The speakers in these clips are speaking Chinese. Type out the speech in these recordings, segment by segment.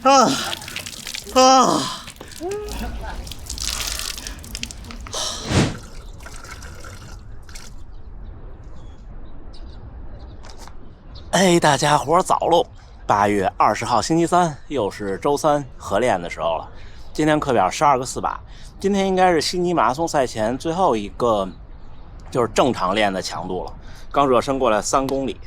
啊啊！哎，大家伙早喽！8月20号星期三，又是周三合练的时候了。今天课表12个400，今天应该是悉尼马拉松赛前最后一个，就是正常练的强度了。刚热身过来3公里，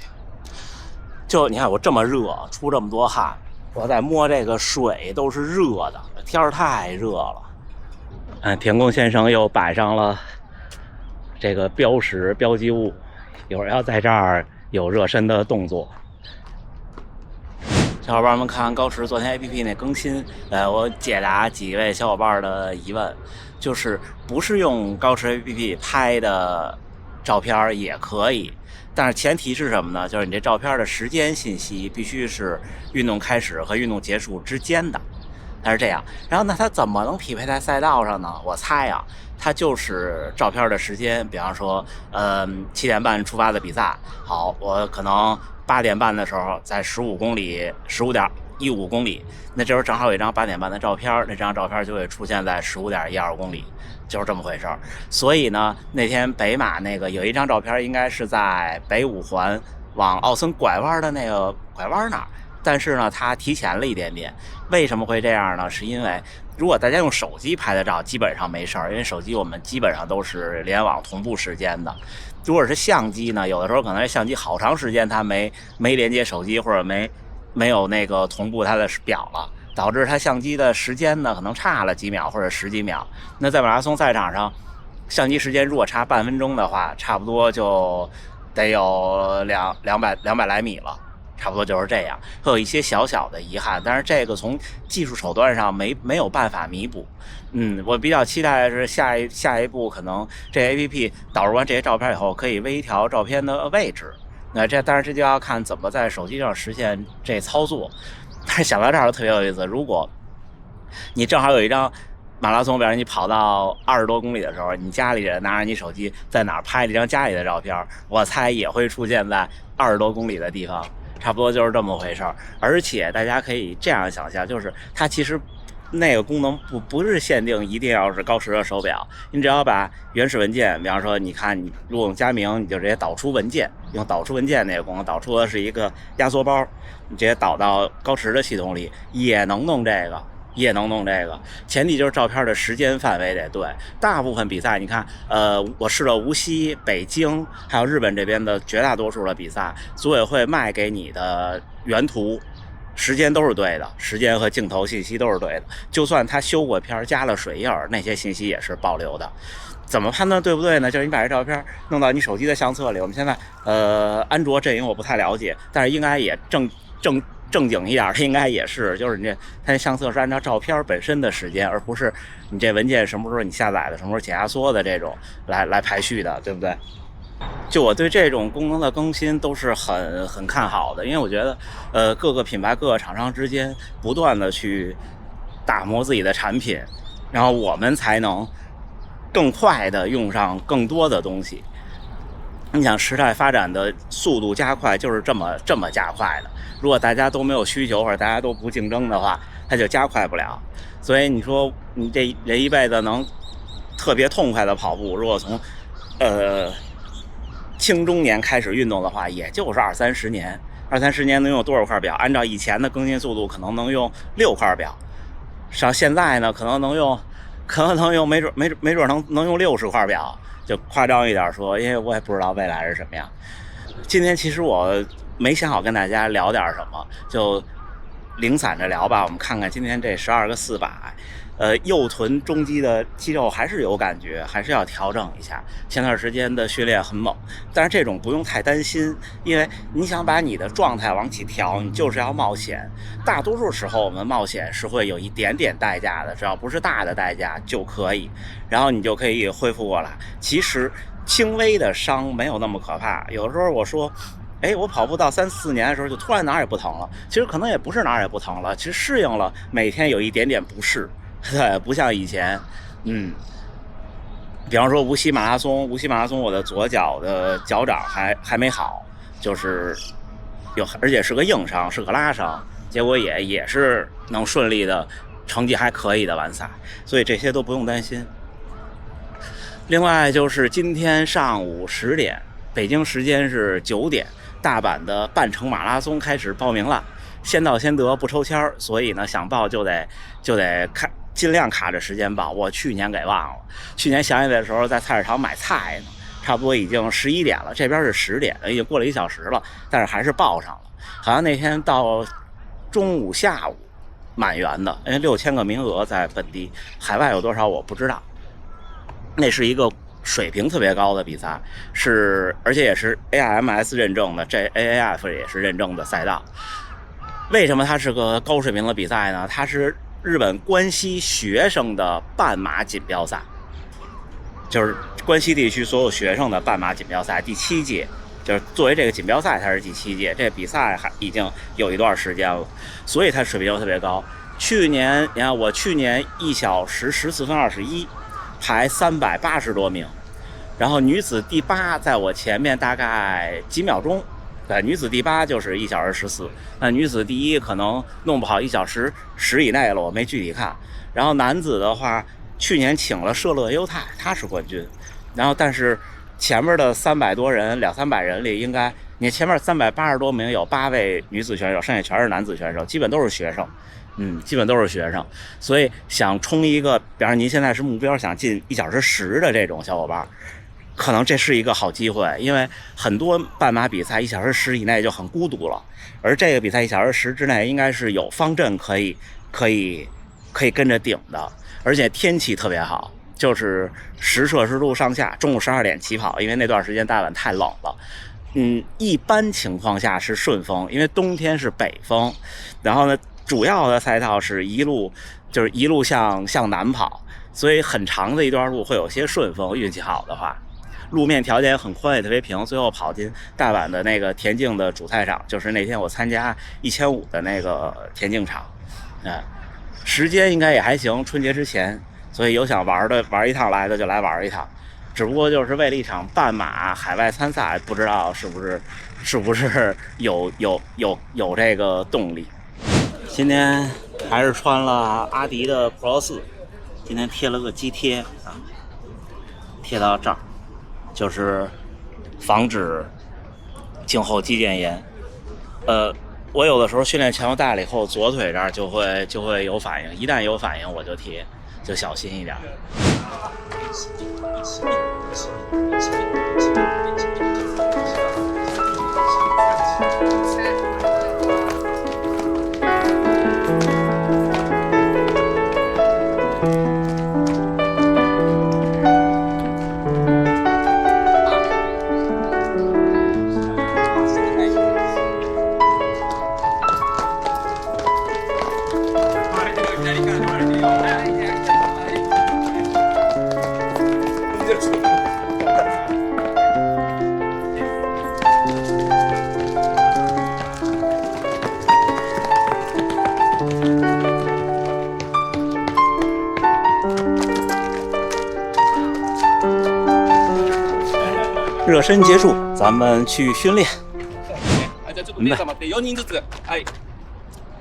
就你看我这么热，出这么多汗，我在摸这个水都是热的，天儿太热了。田宫先生又摆上了这个标识标记物，一会儿要在这儿有热身的动作。小伙伴们看高驰昨天 APP 那更新，我解答几位小伙伴的疑问，就是不是用高驰 APP 拍的照片也可以，但是前提是什么呢？就是你这照片的时间信息必须是运动开始和运动结束之间的，它是这样。然后那它怎么能匹配在赛道上呢？我猜啊，它就是照片的时间，比方说7点半出发的比赛，好，我可能8点半的时候在15公里15.15公里，那这时候正好有一张8点半的照片，那张照片就会出现在15.12公里，就是这么回事。所以呢，那天北马那个有一张照片，应该是在北5环往奥森拐弯的那个拐弯那儿，但是呢它提前了一点点。为什么会这样呢？是因为如果大家用手机拍的照基本上没事儿，因为手机我们基本上都是联网同步时间的。如果是相机呢，有的时候可能相机好长时间它没连接手机，或者没有那个同步它的表了，导致它相机的时间呢可能差了几秒或者10几秒。那在马拉松赛场上，相机时间如果差半分钟的话，差不多就得有200来米了，差不多就是这样，会有一些小小的遗憾，但是这个从技术手段上没有办法弥补。我比较期待的是下一步，可能这 APP 导入完这些照片以后，可以微调照片的位置。那当然这就要看怎么在手机上实现这操作。但是想到这儿特别有意思，如果你正好有一张马拉松，比如你跑到20多公里的时候，你家里人拿着你手机在哪儿拍了一张家里的照片，我猜也会出现在20多公里的地方，差不多就是这么回事儿。而且大家可以这样想象，就是它其实那个功能不是限定一定要是高驰的手表，你只要把原始文件，比方说你看你如果用佳明，你就直接导出文件，用导出文件那个功能，导出的是一个压缩包，你直接导到高驰的系统里也能弄这个。前提就是照片的时间范围得对。大部分比赛你看，我试了无锡、北京还有日本这边的绝大多数的比赛，组委会卖给你的原图时间都是对的，时间和镜头信息都是对的，就算他修过片加了水印，那些信息也是保留的。怎么判断对不对呢？就是你把这照片弄到你手机的相册里，我们现在安卓阵营我不太了解，但是应该也正经一点的应该也是，就是你它相册是按照照片本身的时间，而不是你这文件什么时候你下载的，什么时候解压缩的这种来排序的，对不对？就我对这种功能的更新都是很看好的，因为我觉得各个品牌各个厂商之间不断的去打磨自己的产品，然后我们才能更快的用上更多的东西。你想时代发展的速度加快就是这么加快的，如果大家都没有需求或者大家都不竞争的话，它就加快不了。所以你说你这人一辈子能特别痛快的跑步，如果从青中年开始运动的话，也就是20-30年，20-30年能用多少块表？按照以前的更新速度，可能能用6块表，上现在呢，可能能用没准能用60块表。就夸张一点说，因为我也不知道未来是什么样。今天其实我没想好跟大家聊点什么，就零散着聊吧。我们看看今天这12个400，右臀中肌的肌肉还是有感觉，还是要调整一下。前段时间的训练很猛，但是这种不用太担心，因为你想把你的状态往起调，你就是要冒险。大多数时候我们冒险是会有一点点代价的，只要不是大的代价就可以，然后你就可以恢复过来。其实轻微的伤没有那么可怕，有的时候我说我跑步到3-4年的时候就突然哪儿也不疼了，其实可能也不是哪儿也不疼了，其实适应了每天有一点点不适，对，不像以前。比方说无锡马拉松我的左脚的脚掌还没好，就是而且是个硬伤，是个拉伤，结果也是能顺利的，成绩还可以的完赛，所以这些都不用担心。另外就是今天上午10点，北京时间是9点，大阪的半程马拉松开始报名了，先到先得不抽签，所以呢想报就得尽量卡着时间报。我去年给忘了，去年想起来的时候在菜市场买菜呢，差不多已经11点了，这边是10点，已经过了1小时了，但是还是报上了。好像那天到中午下午满员的，因为6000个名额在本地，海外有多少我不知道。那是一个水平特别高的比赛，而且也是 AIMS 认证的，这 AAF 也是认证的赛道。为什么它是个高水平的比赛呢？它是日本关西学生的半马锦标赛，就是关西地区所有学生的半马锦标赛第7届，就是作为这个锦标赛它是第7届，这比赛还已经有一段时间了，所以它水平就特别高。你看我去年1小时14分21。排380多名，然后女子第8在我前面大概几秒钟，女子第8就是1小时14，那女子第1可能弄不好1小时10以内了，我没具体看。然后男子的话，去年请了舍勒优太，他是冠军，然后但是前面的300多人200-300人里，应该你前面380多名有8位女子选手，剩下全是男子选手，基本都是学生。基本都是学生，所以想冲一个，比方说您现在是目标想进1小时10的这种小伙伴，可能这是一个好机会，因为很多半马比赛1小时10以内就很孤独了，而这个比赛1小时10之内应该是有方阵可以跟着顶的，而且天气特别好，就是10摄氏度上下，中午12点起跑，因为那段时间大阪太冷了。一般情况下是顺风，因为冬天是北风，然后呢。主要的赛道是一路向南跑，所以很长的一段路会有些顺风，运气好的话，路面条件也很宽也特别平，最后跑进大阪的那个田径的主赛场，就是那天我参加1500的那个田径场，时间应该也还行，春节之前，所以有想玩一趟来的就来玩一趟，只不过就是为了一场半马海外参赛，不知道是不是有这个动力。今天还是穿了阿迪的 Pro 4，今天贴了个肌贴啊，贴到这儿，就是防止颈后肌腱炎。我有的时候训练前后带了以后，左腿这儿就会有反应，一旦有反应我就贴，就小心一点。热身结束，咱们去训练。じゃあちょっと皆様って4人ずつ、はい。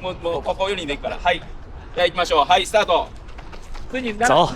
もうここ4人でいくから、はい。じゃあ行きましょう。はい、スタート。走。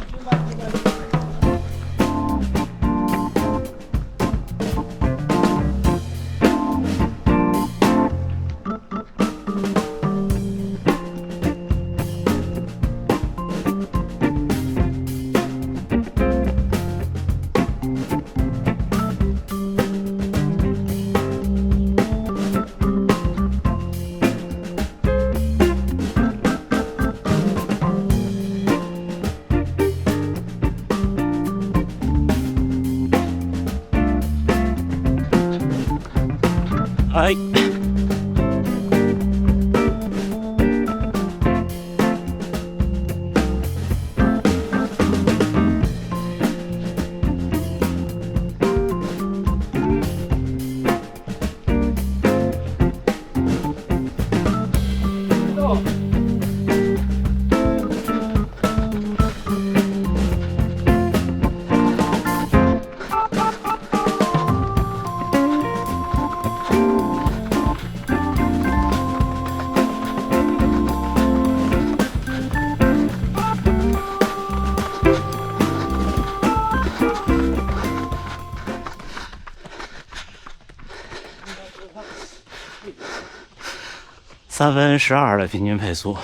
3分12的平均配速。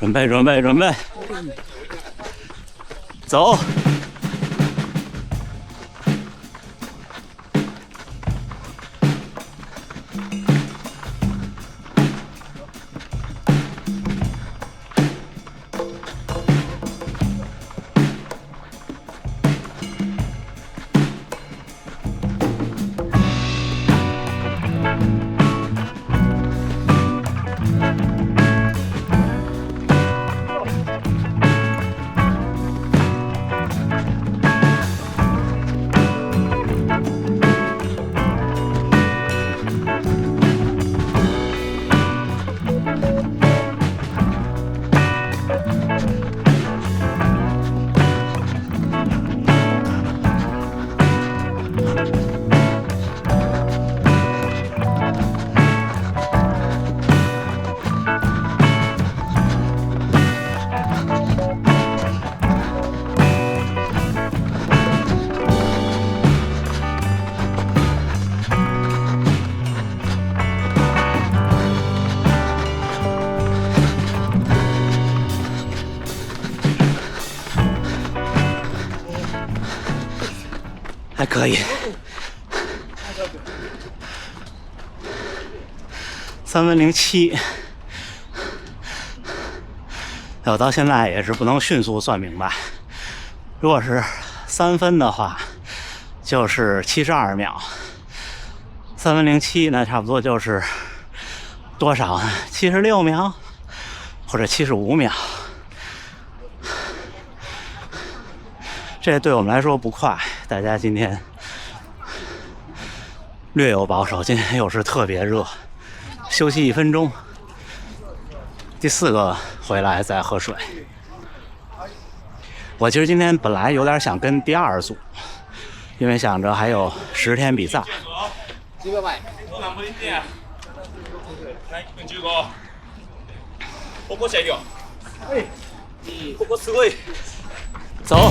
准备，走！还可以，3分07。我到现在也是不能迅速算明白，如果是3分的话，就是72秒；3分07，那差不多就是多少呢？76秒或者75秒。这对我们来说不快，大家今天略有保守，今天又是特别热，休息1分钟，第4个回来再喝水。我其实今天本来有点想跟第2组，因为想着还有10天比赛。走。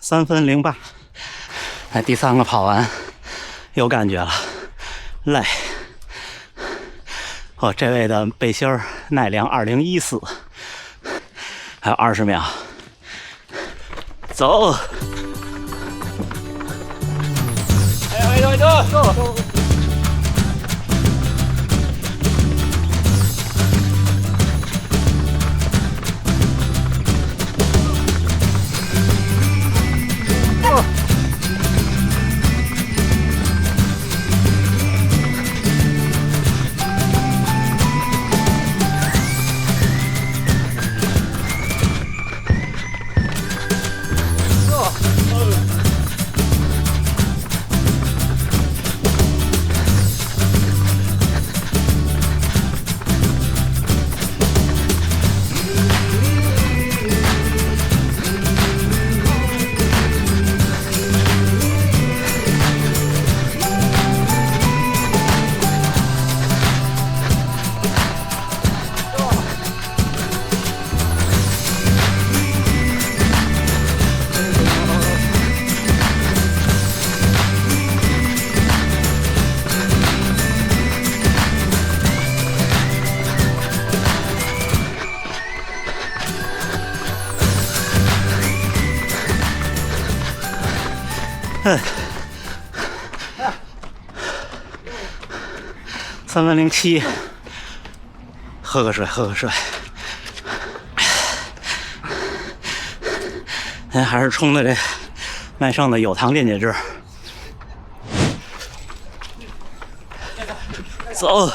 3分08，哎，第3个跑完有感觉了，累。这位的背心儿耐量2014，还有20秒，走。走。3分07，喝个水，喝个水。还是冲的这麦盛的有糖电解质。走。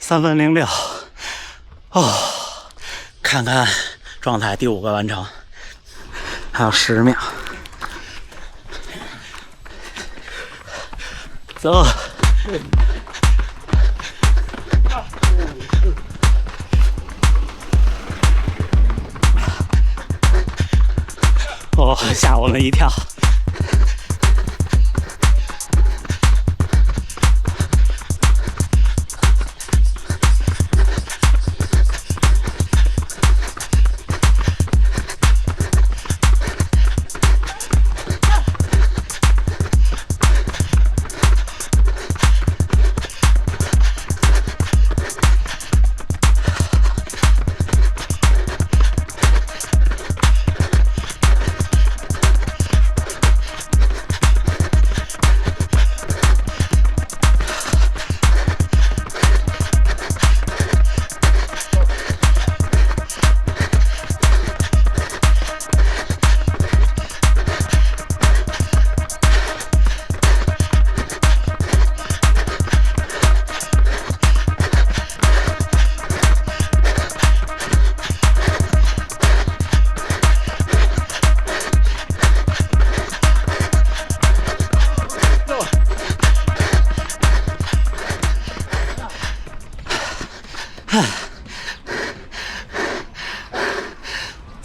3分06，哦，看看状态，第5个完成，还有10秒，走。哦，吓我们一跳。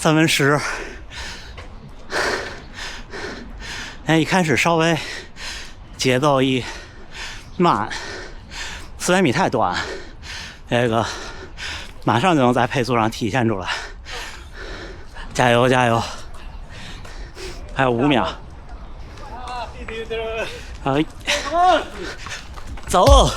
3分10，哎，一开始稍微节奏一慢，400米太短，这个马上就能在配速上体现出来。加油加油！还有5秒。好，走。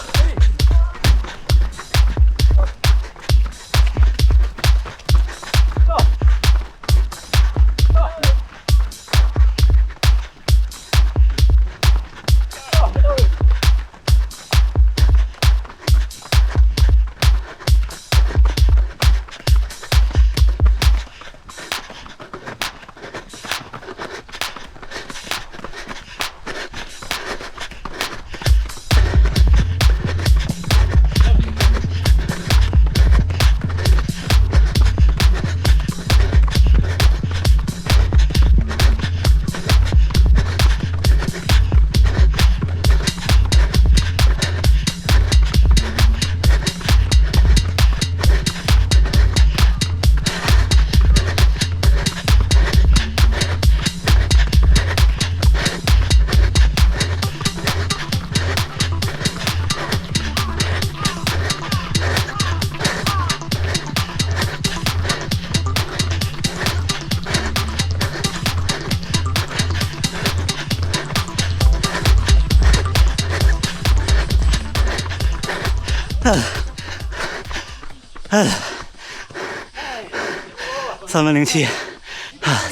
3分07，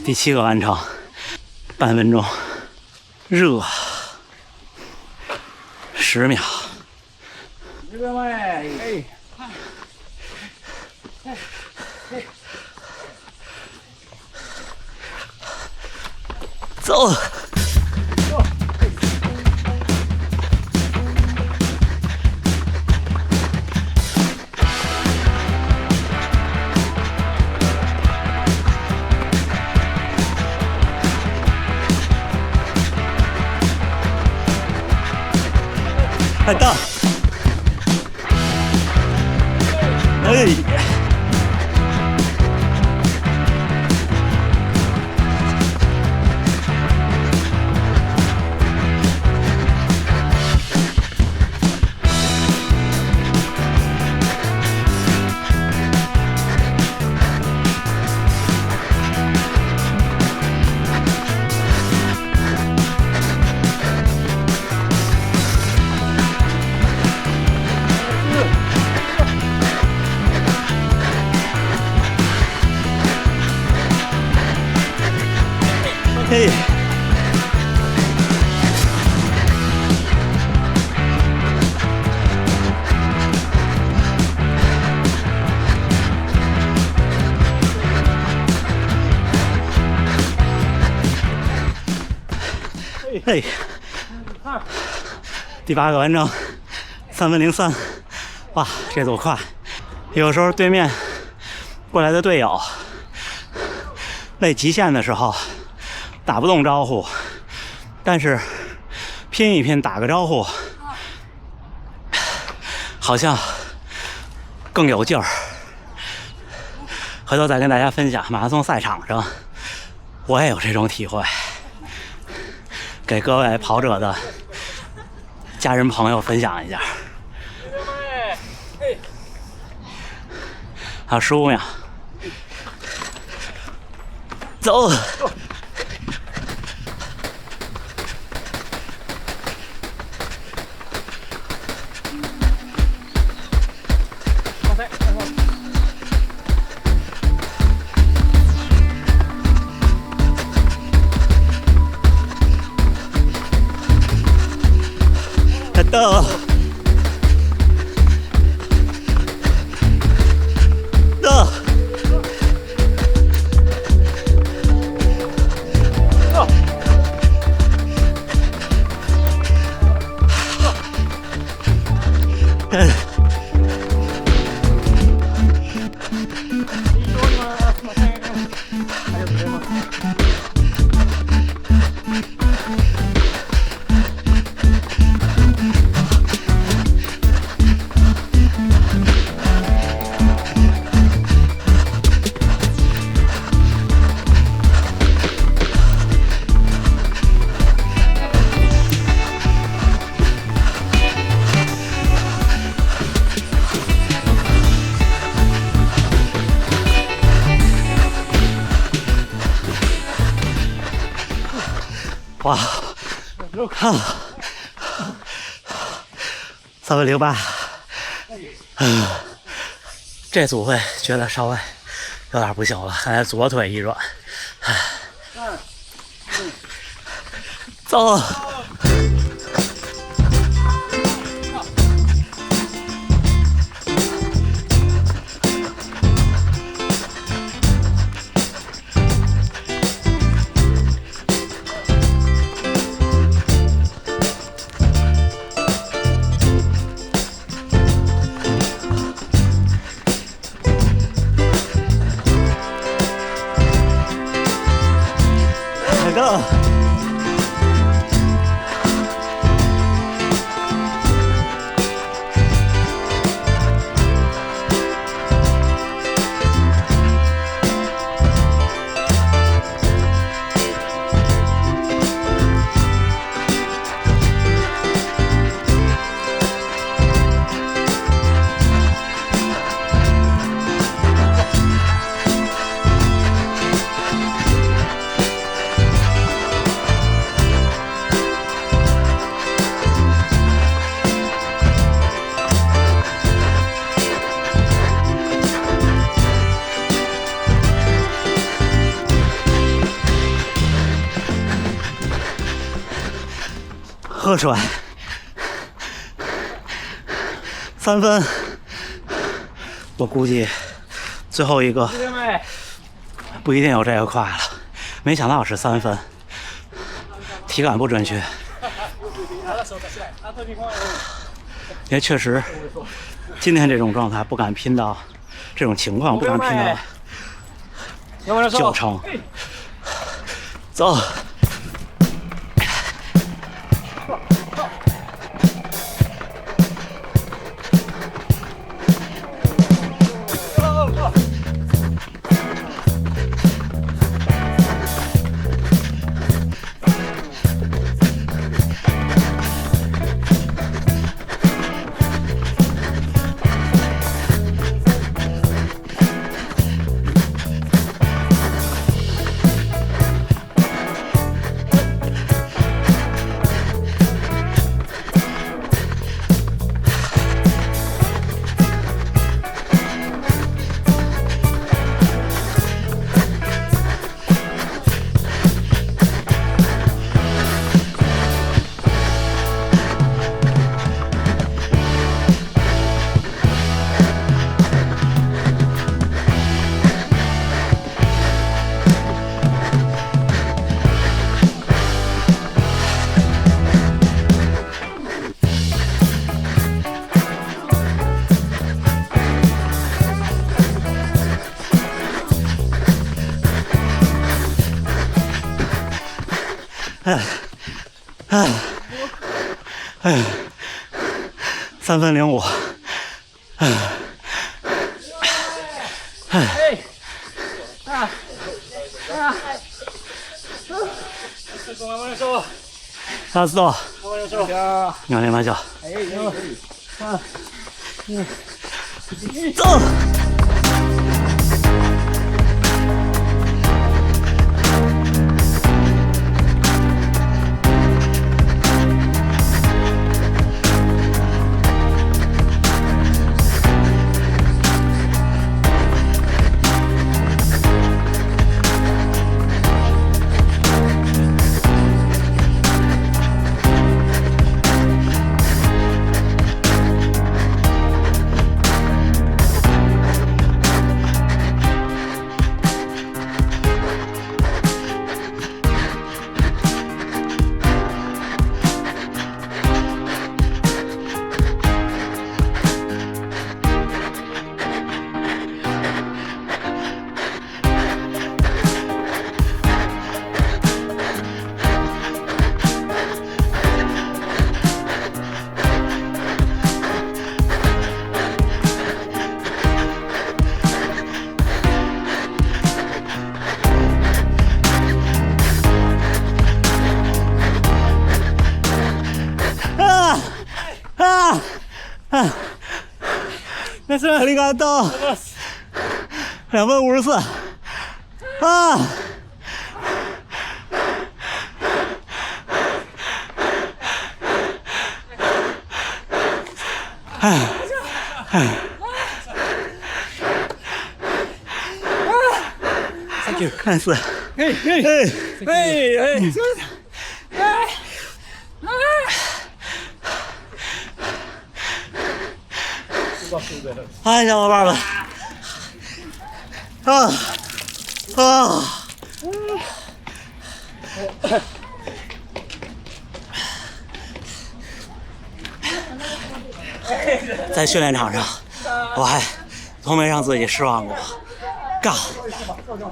第7个完成，半分钟，热，10秒。走。快到！哎！嘿，嘿，第8个完成，3分03，哇，这多快！有时候对面过来的队友累极限的时候。打不动招呼，但是拼一拼打个招呼，好像更有劲儿。回头再跟大家分享马拉松赛场上，我也有这种体会，给各位跑者的家人朋友分享一下。还有15秒，走。到，到，哇！3分08，这组会觉得稍微有点不行了，现在左腿一软，走。喝水，3分。我估计最后一个不一定有这个快了，没想到是3分，体感不准确。也确实，今天这种状态不敢拼到，这种情况不敢拼到9成。走。3分05。ラスト。頑張りましょう。走。没事，ありがとう。2分54。Thank you， 看似。嗨，小伙伴们！在训练场上，我还从没让自己失望过。干，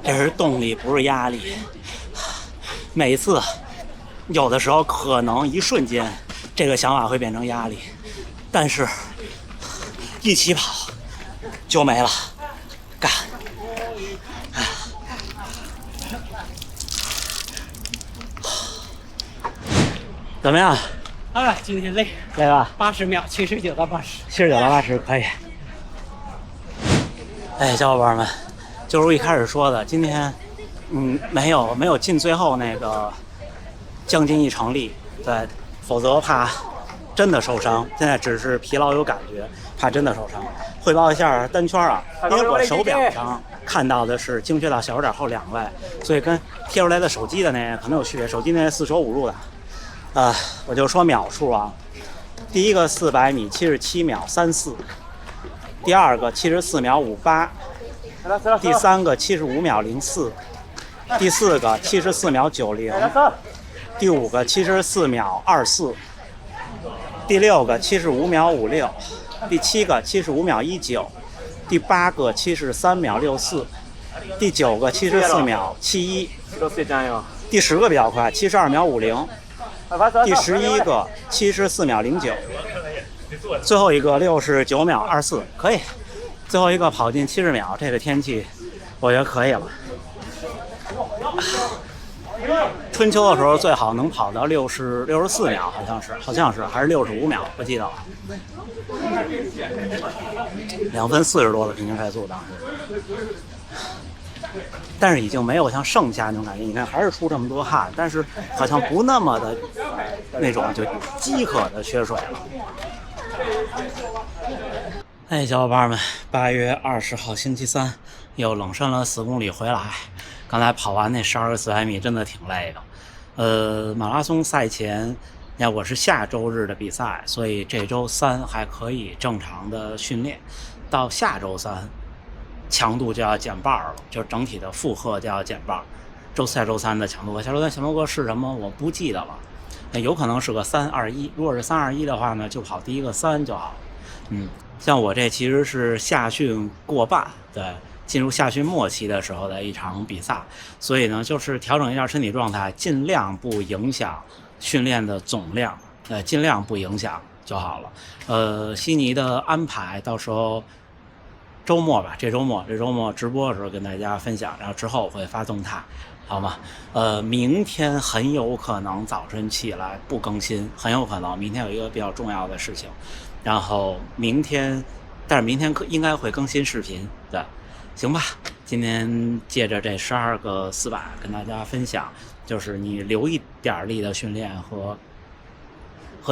这是动力，不是压力。每次，有的时候可能一瞬间，这个想法会变成压力，但是。一起跑就没了，干！怎么样？今天累吧？80秒，79到80。79到80可以。哎，小伙伴们，就如一开始说的，今天没有进最后那个将近1成力，对，否则怕真的受伤。现在只是疲劳有感觉。怕真的受伤。汇报一下单圈啊，因为我手表上看到的是精确到小数点后2位，所以跟贴出来的手机的那可能有区别。手机那45度的，我就说秒数啊，第一个400米77秒34，第二个74秒58，第三个75秒04，第四个74秒90，第五个74秒24，第六个75秒56，第七个75秒19，第八个73秒64，第九个74秒71，第10个比较快，72秒50，第11个74秒09，最后一个69秒24，可以。最后一个跑进70秒，这个天气我觉得可以了。春秋的时候最好能跑到64秒，好像是还是65秒，不记得了。2分40多的平均快速当时，但是已经没有像盛夏那种感觉。你看还是出这么多汗，但是好像不那么的那种就饥渴的缺水了。哎，小伙伴们，8月20号星期三，又冷身了4公里回来。刚才跑完那12个400米，真的挺累的。马拉松赛前，我是下周日的比赛，所以这周3还可以正常的训练。到下周3，强度就要减半了，就整体的负荷就要减半。下周3的强度和下周3强度是什么？我不记得了。有可能是个321，如果是321的话呢，就跑第一个3就好。像我这其实是夏训过半，对，进入夏训末期的时候的一场比赛，所以呢，就是调整一下身体状态，尽量不影响训练的总量，尽量不影响就好了。悉尼的安排到时候周末吧，这周末直播的时候跟大家分享，然后之后会发动态，好吗？明天很有可能早晨起来不更新，很有可能明天有一个比较重要的事情。然后但是明天应该会更新视频，对，行吧？今天借着这12个400跟大家分享，就是你留一点力的训练和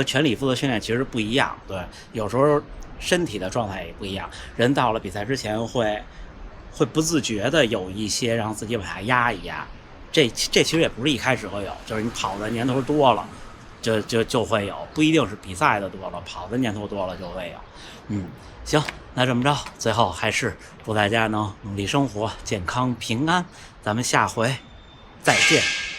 全力以赴的训练其实不一样，对，有时候身体的状态也不一样，人到了比赛之前会不自觉的有一些让自己往下压一压，这其实也不是一开始会有，就是你跑的年头多了。就会有，不一定是比赛的多了，跑的年头多了就会有。行，那这么着，最后还是祝大家能努力生活，健康平安，咱们下回再见。